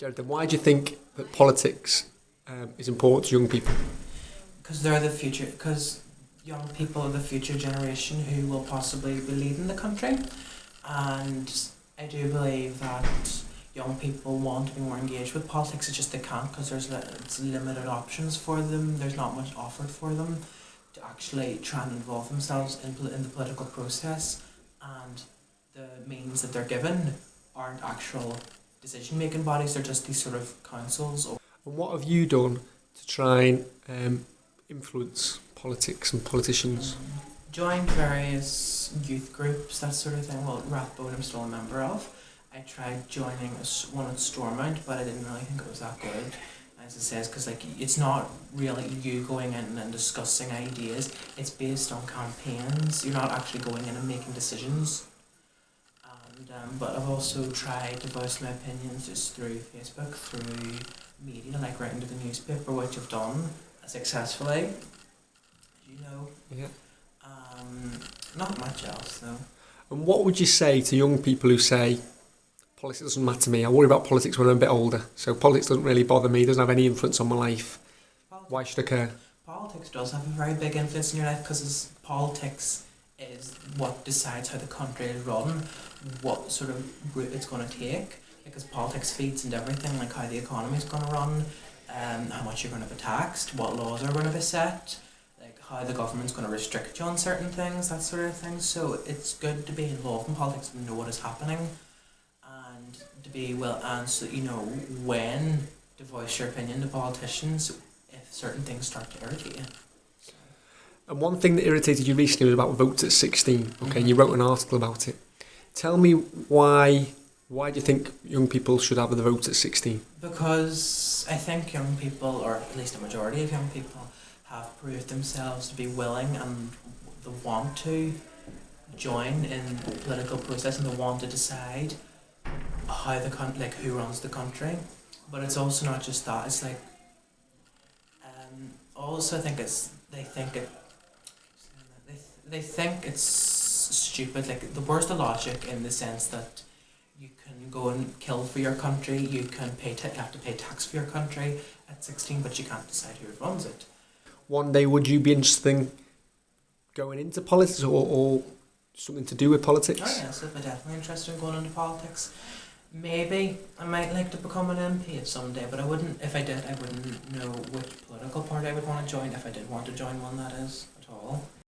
Gerard, then why do you think that politics is important to young people? Because they're the future. Because young people are the future generation who will possibly be leading the country, and I do believe that young people want to be more engaged with politics. It's just they can't because it's limited options for them. There's not much offered for them to actually try and involve themselves in the political process, and the means that they're given aren't actual decision-making bodies. They're just these sort of councils. And what have you done to try and influence politics and politicians? Joined various youth groups, that sort of thing. Well, Rathbone I'm still a member of. I tried joining one at Stormont, but I didn't really think it was that good. As it says, because it's not really you going in and discussing ideas. It's based on campaigns. You're not actually going in and making decisions. And but I've also tried to voice my opinions just through Facebook, through media, like writing to the newspaper, which I've done successfully. You know. Yeah. Not much else though. And what would you say to young people who say, politics doesn't matter to me, I worry about politics when I'm a bit older, so politics doesn't really bother me, doesn't have any influence on my life. Why should I care? Politics does have a very big influence in your life because politics is what decides how the country is run, what sort of route it's going to take, because politics feeds into everything, like how the economy is going to run, how much you're going to be taxed, what laws are going to be set, like how the government's going to restrict you on certain things, that sort of thing. So it's good to be involved in politics and know what is happening, and to be and so you know when to voice your opinion to politicians if certain things start to irritate you. And one thing that irritated you recently was about votes at 16. Okay, and you wrote an article about it. Tell me why do you think young people should have the vote at 16? Because I think young people, or at least a majority of young people, have proved themselves to be willing and they want to join in the political process and they want to decide how who runs the country. But it's also not just that. It's like also I think they think it's stupid. Like where's the logic in the sense that you can go and kill for your country, you can you have to pay tax for your country at 16, but you can't decide who runs it. One day, would you be interested in going into politics or something to do with politics? Oh yes, I'd be definitely interested in going into politics. Maybe I might like to become an MP someday, but I wouldn't. If I did, I wouldn't know which political party I would want to join. If I did want to join one, that is, at all.